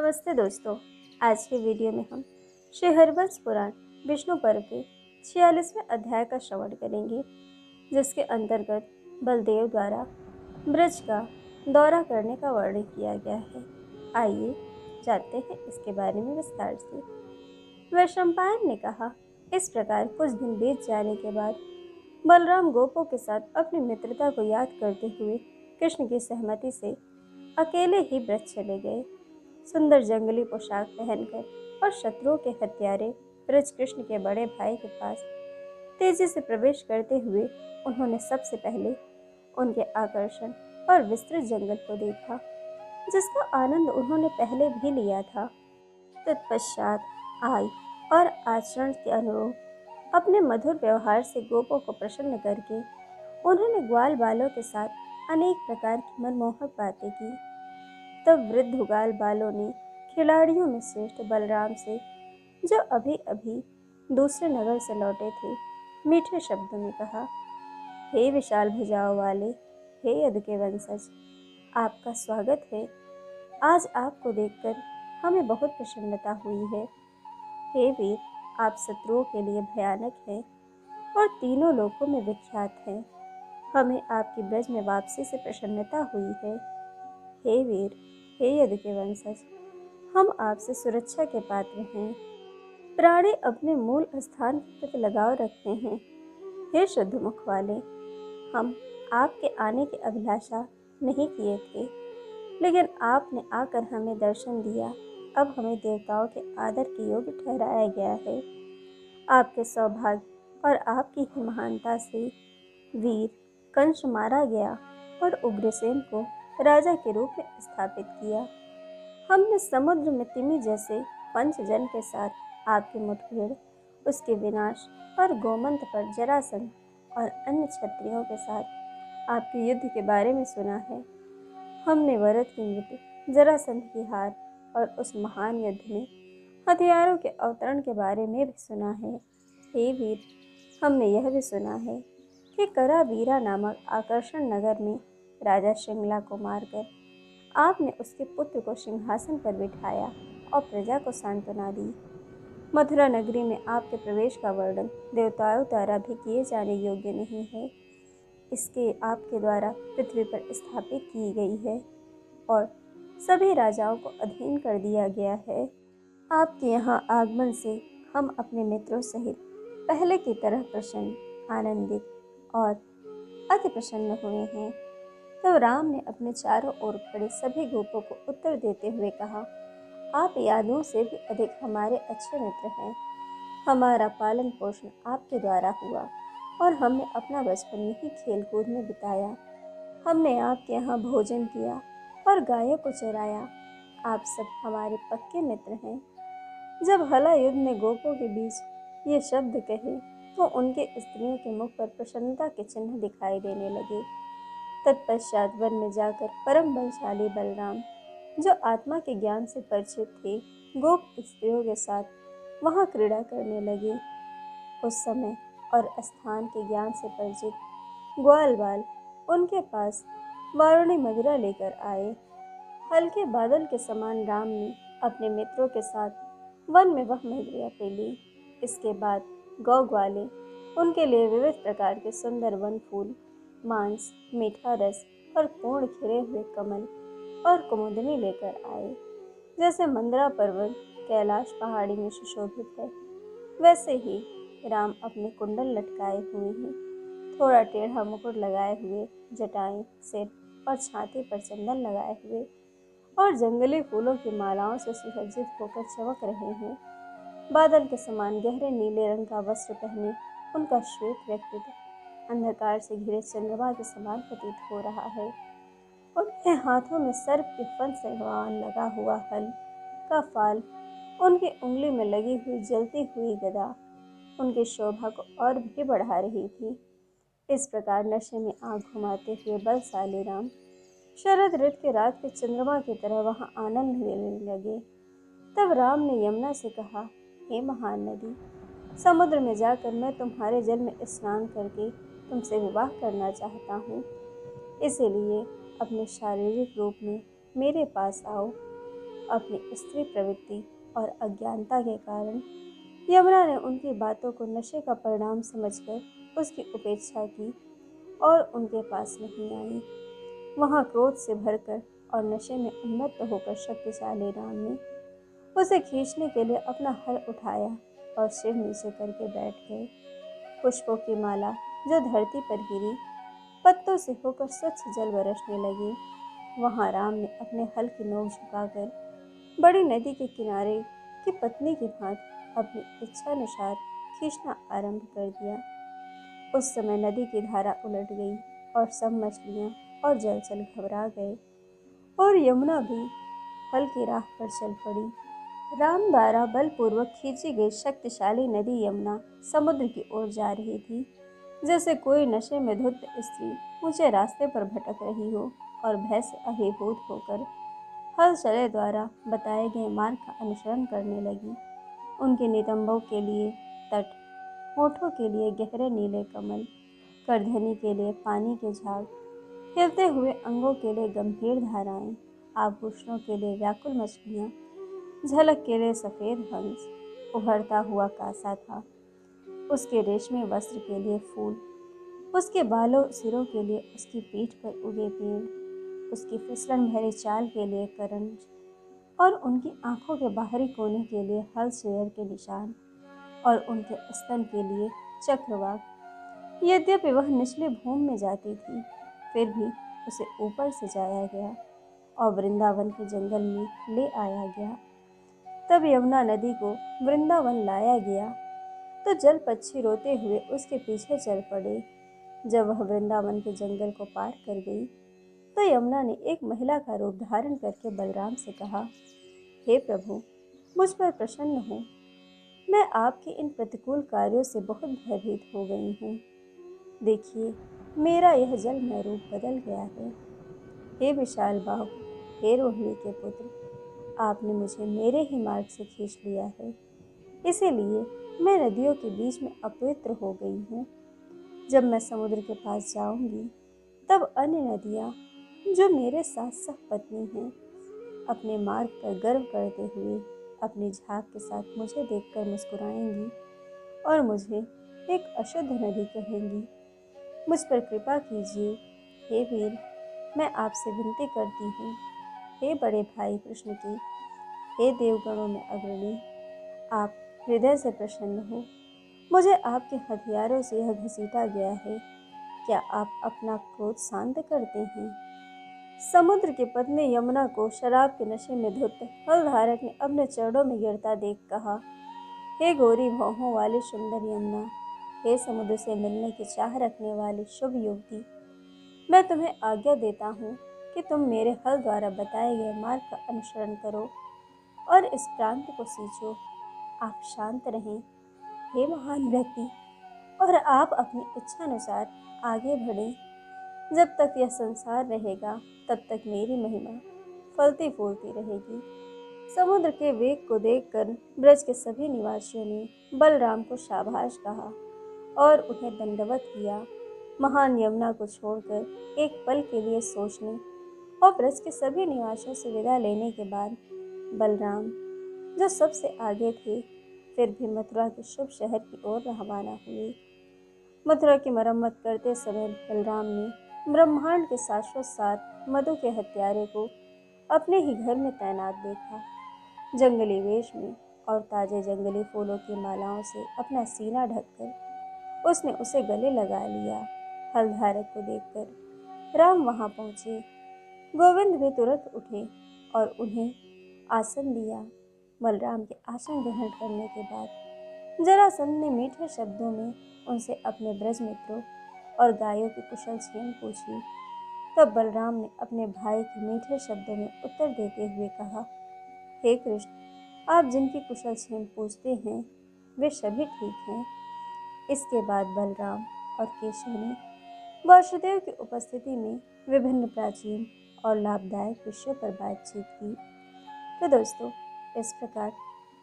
नमस्ते दोस्तों। आज के वीडियो में हम श्री हरिवंश पुराण विष्णु पर्व के 46वें अध्याय का श्रवण करेंगे, जिसके अंतर्गत बलदेव द्वारा ब्रज का दौरा करने का वर्णन किया गया है। आइए जानते हैं इसके बारे में विस्तार से। वैशंपायन ने कहा, इस प्रकार कुछ दिन बीत जाने के बाद बलराम गोपों के साथ अपनी मित्रता को याद करते हुए कृष्ण की सहमति से अकेले ही ब्रज चले गए। सुंदर जंगली पोशाक पहनकर और शत्रुओं के हत्यारे ब्रज कृष्ण के बड़े भाई के पास तेजी से प्रवेश करते हुए उन्होंने सबसे पहले उनके आकर्षण और विस्तृत जंगल को देखा, जिसका आनंद उन्होंने पहले भी लिया था। तत्पश्चात आय और आचरण के अनुरूप अपने मधुर व्यवहार से गोपों को प्रसन्न करके उन्होंने ग्वाल बालों के साथ अनेक प्रकार की मनमोहक बातें की। तब वृद्ध ग्वाल बालों ने खिलाड़ियों में श्रेष्ठ बलराम से, जो अभी अभी दूसरे नगर से लौटे थे, मीठे शब्दों में कहा, हे विशाल भुजाओं वाले, हे यदु के वंशज, आपका स्वागत है। आज आपको देखकर हमें बहुत प्रसन्नता हुई है। हे वीर, आप शत्रुओं के लिए भयानक हैं और तीनों लोकों में विख्यात हैं। हमें आपकी ब्रज में वापसी से प्रसन्नता हुई है। हे वीर, हे यदु के वंशज, हम आपसे सुरक्षा के पात्र हैं। प्राणी अपने मूल स्थान के प्रति लगाव रखते हैं। हे शुद्ध मुख वाले, हम आपके आने की अभिलाषा नहीं किए थे, लेकिन आपने आकर हमें दर्शन दिया। अब हमें देवताओं के आदर के योग्य ठहराया गया है। आपके सौभाग्य और आपकी ही महानता से वीर कंस मारा गया और उग्रसेन को राजा के रूप में स्थापित किया। हमने समुद्र में तिमि जैसे पंचजन के साथ आपकी मुठभेड़, उसके विनाश और गोमंत पर जरासंध और अन्य क्षत्रियों के साथ आपके युद्ध के बारे में सुना है। हमने भरत की मृत्यु, जरासंध की हार और उस महान युद्ध में हथियारों के अवतरण के बारे में भी सुना है। हे वीर, हमने यह भी सुना है कि करावीरा नामक आकर्षण नगर में राजा शिंगला को मारकर आपने उसके पुत्र को सिंहासन पर बिठाया और प्रजा को सांत्वना दी। मथुरा नगरी में आपके प्रवेश का वर्णन देवताओं द्वारा भी किए जाने योग्य नहीं है। इसके आपके द्वारा पृथ्वी पर स्थापित की गई है और सभी राजाओं को अधीन कर दिया गया है। आपके यहाँ आगमन से हम अपने मित्रों सहित पहले की तरह प्रसन्न, आनंदित और अति प्रसन्न हुए हैं। तो राम ने अपने चारों ओर खड़े सभी गोपों को उत्तर देते हुए कहा, आप यादों से भी अधिक हमारे अच्छे मित्र हैं। हमारा पालन पोषण आपके द्वारा हुआ और हमने अपना बचपन यही खेल कूद में बिताया। हमने आपके यहाँ भोजन किया और गायों को चराया। आप सब हमारे पक्के मित्र हैं। जब हला युद्ध ने गोपों के बीच ये शब्द कहे तो उनके स्त्रियों के मुख पर प्रसन्नता के चिन्ह दिखाई देने लगे। तत्पश्चात वन में जाकर परम बलशाली बलराम, जो आत्मा के ज्ञान से परिचित थे, गोप स्त्रियों के साथ वहां क्रीड़ा करने लगे। उस समय और स्थान के ज्ञान से परिचित ग्वाल बाल उनके पास वारुणी मदिरा लेकर आए। हल्के बादल के समान राम ने अपने मित्रों के साथ वन में वह मदिरा पी ली। इसके बाद गौ ग्वाले उनके लिए विविध प्रकार के सुंदर वन फूल, मांस, मीठा रस और पूर्ण खिले हुए कमल और कुमुदनी लेकर आए। जैसे मंदरा पर्वत कैलाश पहाड़ी में सुशोभित है, वैसे ही राम अपने कुंडल लटकाए हुए हैं, थोड़ा टेढ़ा मुकुट लगाए हुए, जटाएं, सिर और छाती पर चंदन लगाए हुए और जंगली फूलों की मालाओं से सुसज्जित होकर चमक रहे हैं। बादल के समान गहरे नीले रंग का वस्त्र पहने उनका श्वेत व्यक्तित्व अंधकार से घिरे चंद्रमा के समान प्रतीत हो रहा है। उनके हाथों में सर्प के फन से लगा हुआ हल का फाल, उनकी उंगली में लगी हुई जलती हुई गदा उनकी शोभा को और भी बढ़ा रही थी। इस प्रकार नशे में आंख घुमाते हुए बलशाली राम शरद ऋतु के रात के चंद्रमा की तरह वहां आनंद लेने लगे। तब राम ने यमुना से कहा, हे महान नदी, समुद्र में जाकर मैं तुम्हारे जल में स्नान करके तुमसे विवाह करना चाहता हूँ। इसीलिए अपने शारीरिक रूप में मेरे पास आओ। अपनी स्त्री प्रवृत्ति और अज्ञानता के कारण यमुना ने उनकी बातों को नशे का परिणाम समझकर उसकी उपेक्षा की और उनके पास नहीं आई। वहाँ क्रोध से भरकर और नशे में उन्मत्त होकर शक्तिशाली राम ने उसे खींचने के लिए अपना हल उठाया और सिर नीचे करके बैठ गए। पुष्पों की माला जो धरती पर गिरी, पत्तों से होकर स्वच्छ जल बरसने लगी। वहाँ राम ने अपने हल की नोक झुकाकर बड़ी नदी के किनारे की पत्नी की भांति अपनी इच्छानुसार खींचना आरंभ कर दिया। उस समय नदी की धारा उलट गई और सब मछलियाँ और जलचर घबरा गए और यमुना भी हल की राह पर चल पड़ी। राम द्वारा बलपूर्वक खींची गई शक्तिशाली नदी यमुना समुद्र की ओर जा रही थी, जैसे कोई नशे में धुत स्त्री ऊंचे रास्ते पर भटक रही हो और भय से अभिभूत होकर हल चले द्वारा बताए गए मार्ग का अनुसरण करने लगी। उनके नितंबों के लिए तट, होठों के लिए गहरे नीले कमल, करधनी के लिए पानी के झाग, हिलते हुए अंगों के लिए गंभीर धाराएं, आभूषणों के लिए व्याकुल मछलियाँ, झलक के लिए सफ़ेद हंस, उभरता हुआ कांसा था, उसके रेशमी वस्त्र के लिए फूल, उसके बालों सिरों के लिए उसकी पीठ पर उगे पेड़, उसकी फिसलन भरी चाल के लिए करंज और उनकी आंखों के बाहरी कोने के लिए हल शेर के निशान और उनके स्तन के लिए चक्रवाक। यद्यपि वह निचली भूमि में जाती थी, फिर भी उसे ऊपर से जाया गया और वृंदावन के जंगल में ले आया गया। तब यमुना नदी को वृंदावन लाया गया तो जल पक्षी रोते हुए उसके पीछे चल पड़े। जब वह वृंदावन के जंगल को पार कर गई तो यमुना ने एक महिला का रूप धारण करके बलराम से कहा, हे प्रभु, मुझ पर प्रसन्न हो। मैं आपके इन प्रतिकूल कार्यों से बहुत भयभीत हो गई हूँ। देखिए, मेरा यह जलमय रूप बदल गया है। हे विशाल बाहु, हे रोहिणी के पुत्र, आपने मुझे मेरे ही मार्ग से खींच लिया है, इसीलिए मैं नदियों के बीच में अपवित्र हो गई हूँ। जब मैं समुद्र के पास जाऊंगी तब अन्य नदियाँ जो मेरे साथ सहपत्नी हैं अपने मार्ग पर गर्व करते हुए अपनी झाग के साथ मुझे देखकर मुस्कुराएंगी और मुझे एक अशुद्ध नदी कहेंगी। मुझ पर कृपा कीजिए, हे वीर, मैं आपसे विनती करती हूँ। हे बड़े भाई कृष्ण की, हे देवगणों में अग्रणी, आप हृदय से प्रसन्न हो। मुझे आपके हथियारों से यह घसीटा गया है, क्या आप अपना क्रोध शांत करते हैं? समुद्र की पत्नी यमुना को शराब के नशे में धुत हलधारक ने अपने चरणों में गिरता देख कहा, हे गोरी भौहों वाली सुंदर यमुना, हे समुद्र से मिलने की चाह रखने वाली शुभ युवती, मैं तुम्हें आज्ञा देता हूँ कि तुम मेरे हल द्वारा बताए गए मार्ग का अनुसरण करो और इस प्रांत को सींचो। आप शांत रहें, हे महान व्यक्ति, और आप अपनी इच्छानुसार आगे बढ़ें। जब तक यह संसार रहेगा तब तक मेरी महिमा फलती फूलती रहेगी। समुद्र के वेग को देखकर ब्रज के सभी निवासियों ने बलराम को शाबाश कहा और उन्हें दंडवत किया। महान यमुना को छोड़कर एक पल के लिए सोचने और ब्रज के सभी निवासियों से विदा लेने के बाद बलराम, जो सबसे आगे थे, फिर भी मथुरा के शुभ शहर की ओर रवाना हुए। मथुरा की मरम्मत करते समय बलराम ने ब्रह्मांड के शाश्वत सार मधु के हत्यारे को अपने ही घर में तैनात देखा। जंगली वेश में और ताजे जंगली फूलों की मालाओं से अपना सीना ढककर उसने उसे गले लगा लिया। हलधारक को देखकर राम वहां पहुंचे। गोविंद भी तुरंत उठे और उन्हें आसन दिया। बलराम के आसन ग्रहण करने के बाद जरासंध ने मीठे शब्दों में उनसे अपने ब्रज मित्रों और गायों की कुशल क्षेम पूछी। तब बलराम ने अपने भाई के मीठे शब्दों में उत्तर देते हुए कहा, हे कृष्ण, आप जिनकी कुशल क्षेम पूछते हैं वे सभी ठीक हैं। इसके बाद बलराम और केशव ने वासुदेव की उपस्थिति में विभिन्न प्राचीन और लाभदायक विषयों पर बातचीत की। तो दोस्तों, इस प्रकार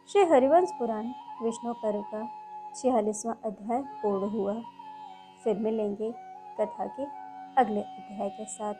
श्री हरिवंश पुराण विष्णु पर्व का 46वां अध्याय पूर्ण हुआ। फिर मिलेंगे कथा के अगले अध्याय के साथ।